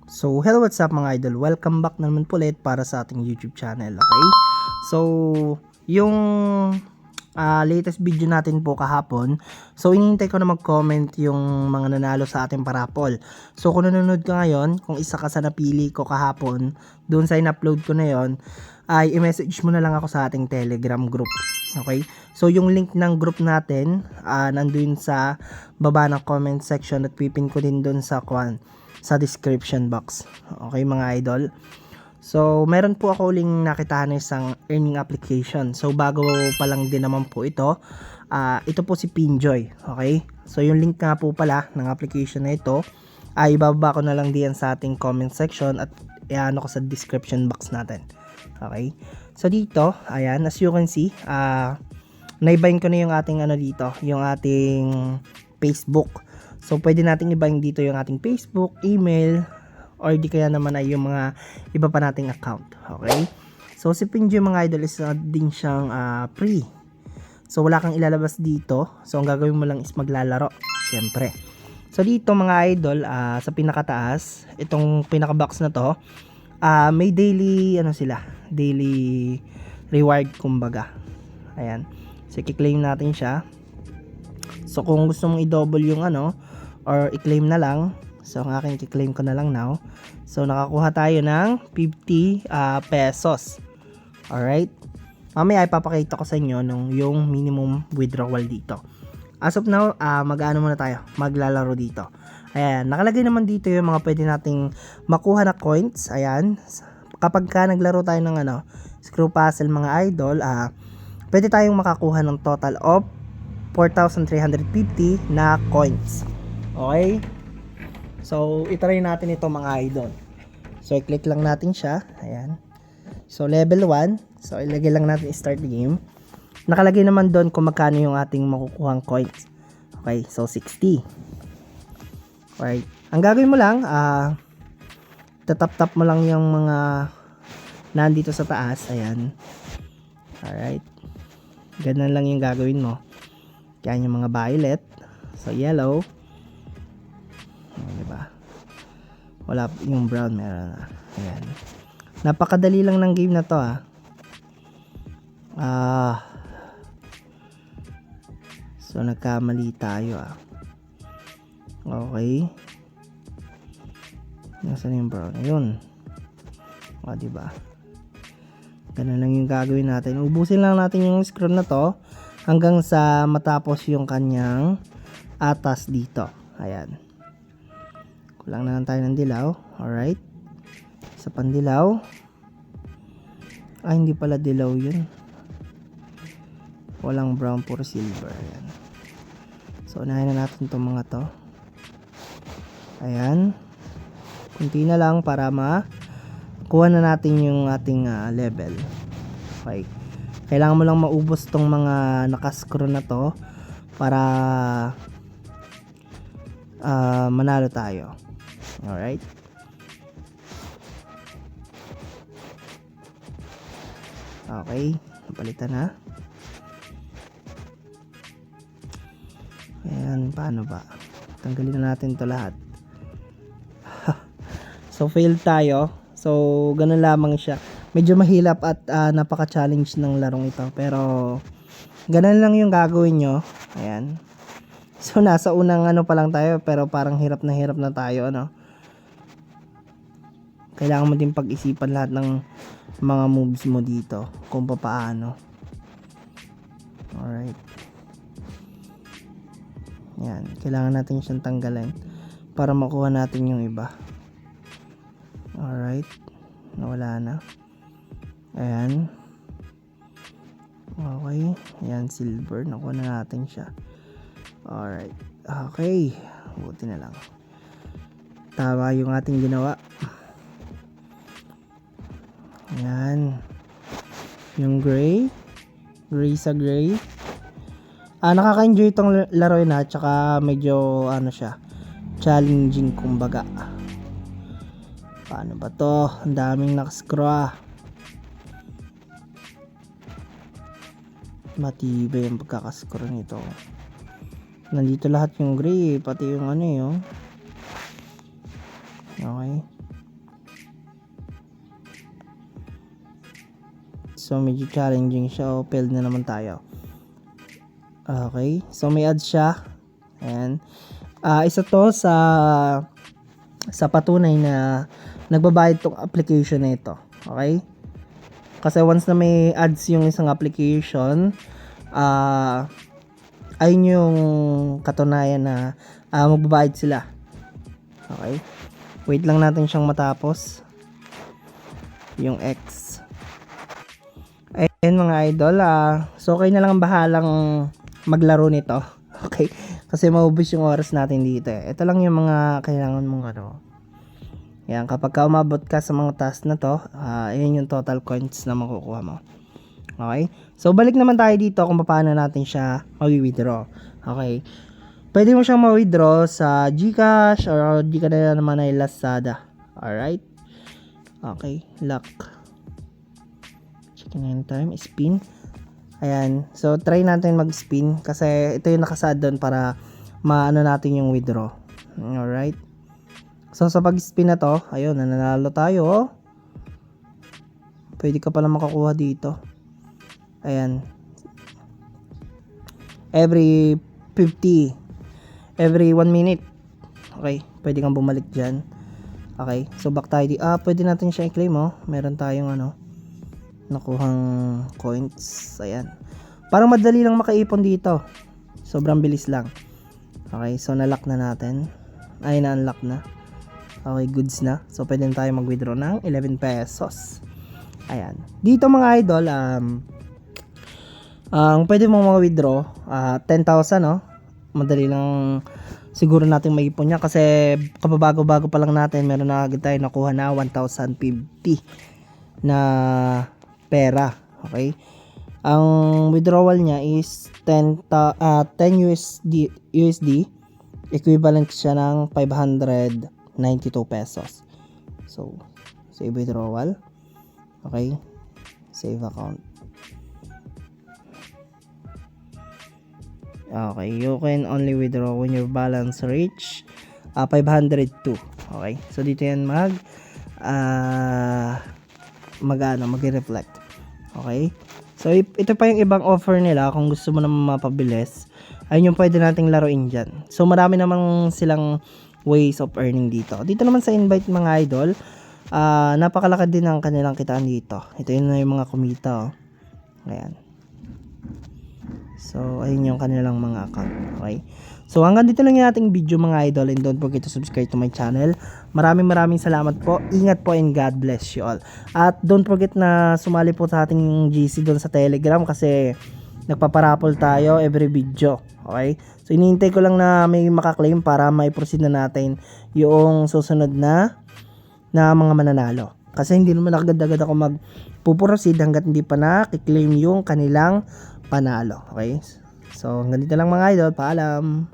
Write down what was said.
So, hello, what's up mga idol? Welcome back naman po ulit para sa ating YouTube channel, okay? So, yung latest video natin po kahapon, so inihintay ko na mag-comment yung mga nanalo sa ating parapol. So, kung nanonood ka ngayon, kung isa ka sa napili ko kahapon, doon sa in-upload ko na yon, ay i-message mo na lang ako sa ating Telegram group. Okay? So, yung link ng group natin, nandun sa baba ng comment section at pipin ko din doon sa description box. Okay mga idol. So, meron po ako uling nakitahan ng isang earning application. So, bago pa lang din naman po ito. Ito po si Pinjoy. Okay? So, yung link nga po pala ng application na ito ay ibababa ko na lang diyan sa ating comment section at iano ko sa description box natin. Okay? So, dito, ayan, as you can see, naibahin ko na yung ating dito, yung ating Facebook. So, pwede nating ibahin dito yung ating Facebook, email, or di kaya naman ay yung mga iba pa nating account. Okay? So, si Pinjoy mga idol is din siyang free. So, wala kang ilalabas dito. So, ang gagawin mo lang is maglalaro. Siyempre. So, dito mga idol, sa pinakataas, itong pinaka-box na to, may daily, daily reward kumbaga. Ayan. So, i-claim natin siya. So, kung gusto mong i-double yung or i-claim na lang. So, ang aking i-claim ko na lang now. So, nakakuha tayo ng 50 pesos. Alright? Mamaya ipapakita ko sa inyo yung minimum withdrawal dito. As of now, mag-ano muna tayo. Maglalaro dito. Ayan. Nakalagay naman dito yung mga pwede nating makuha na coins. Ayan. Kapag ka naglaro tayo ng screw puzzle mga idol, pwede tayong makakuha ng total of 4,350 na coins. Okay? So, itry natin ito mga idol. So, i-click lang natin siya. Ayan. So, level 1. So, ilagay lang natin start the game. Nakalagay naman doon kung magkano yung ating makukuhang coins. Okay. So, 60. Alright. Ang gagawin mo lang, tatap-tap mo lang yung mga nandito sa taas. Ayan. Alright. Ganun lang yung gagawin mo. Yan yung mga violet. So, yellow. Diba? Wala yung brown, meron na. Ayan. Napakadali lang ng game na to So nagkamali tayo Okay. Nasaan yung brown? Ayun. Diba? Ganun lang yung gagawin natin. Ubusin lang natin yung scroll na to hanggang sa matapos yung kanyang atas dito. Ayan. Kulang na lang tayo ng dilaw. Alright. Sa pandilaw. Hindi pala dilaw yun. Walang brown, puro silver. Ayan. So, unahin na natin itong mga to. Ayan. Kunti na lang para kuha na natin yung ating level. Okay. Kailangan mo lang maubos tong mga nakascrew na to para manalo tayo. Alright. Okay. Napalitan na. Ayan. Paano ba? Tanggalin na natin to lahat. So, fail tayo. So, ganun lamang siya. Medyo mahilap at napaka-challenge ng larong ito. Pero, ganun lang yung gagawin nyo. Ayan. So, nasa unang pa lang tayo. Pero parang hirap na tayo, Kailangan mo din pag-isipan lahat ng mga moves mo dito. Kung paano. Alright. Yan. Kailangan natin siyang tanggalin. Para makuha natin yung iba. Alright. Nawala na. Ayan. Okay. Ayan, silver. Nakuha na natin siya. Alright. Okay. Buti na lang. Tama yung ating ginawa. Ayan. Yung gray. Gray sa gray. Nakaka-enjoy itong laro na. Tsaka medyo siya. Challenging kumbaga. Paano ba to? Ang daming nakascrew. Matibay yung pagkakascrew nito. Nandito lahat yung gray. Pati yung Okay. So, medyo challenging siya. O, failed na naman tayo. Okay. So, may ads siya. Ayan. Isa to sa patunay na nagbabayad tong application na ito. Okay? Kasi once na may ads yung isang application, ayun yung katunayan na magbabayad sila. Okay? Wait lang natin siyang matapos. Yung X. Ayun mga idol. So okay na lang ang bahalang maglaro nito. Okay? Kasi maubos yung oras natin dito. Ito lang yung mga kailangan mong ano. Yan, kapag ka umabot ka sa mga task na to, ayan yung total coins na makukuha mo. Okay? So, balik naman tayo dito kung paano natin siya ma-withdraw. Okay? Pwede mo siyang ma-withdraw sa GCash or di ka na naman ay Lazada. Alright? Okay, lock. Check in time, spin. Ayan. So, try natin mag-spin kasi ito yung nakasad doon para maano natin yung withdraw. Alright? So, sa pag-spin na to, ayun, nanalo tayo. Pwede ka pala makakuha dito. Ayan. Every 50. Every 1 minute. Okay. Pwede kang bumalik dyan. Okay. So, back tayo. Pwede natin siya i-claim, oh. Meron tayong, nakuhang coins. Ayan. Parang madali lang makaipon dito. Sobrang bilis lang. Okay. So, na-lock na natin. Ay, na-unlock na. Okay, goods na. So, pwede tayo mag-withdraw ng 11 pesos. Ayan. Dito mga idol, ang pwede mong mag-withdraw, 10,000, no? Madali lang siguro natin maipon niya kasi kababago-bago pa lang natin, meron na agad tayo nakuha na 1,050 na pera. Okay? Ang withdrawal niya is 10 USD. Equivalent siya ng 592 pesos. So, save withdrawal. Okay. Save account. Okay. You can only withdraw when your balance reach 502. Okay. So, dito yan mag-reflect. Okay. So, ito pa yung ibang offer nila kung gusto mo naman mapabilis. Ayun yung pwede nating laruin dyan. So, marami namang silang ways of earning dito. Dito naman sa invite mga idol, napakalaki din ang kanilang kitaan dito. Ito yun na yung mga kumita. Ayan. So, ayun yung kanilang mga account. Okay. So, hanggang dito lang yung ating video mga idol, and don't forget to subscribe to my channel. Maraming salamat po. Ingat po and God bless you all. At don't forget na sumali po sa ating GC doon sa Telegram kasi nagpaparapol tayo every video. Okay? So, iniintay ko lang na may makaklaim para mai-proceed na natin yung susunod na mga mananalo. Kasi hindi naman agad-agad ako magpuproceed hanggat hindi pa na-claim yung kanilang panalo. Okay? So, hanggang dito lang mga idol. Paalam!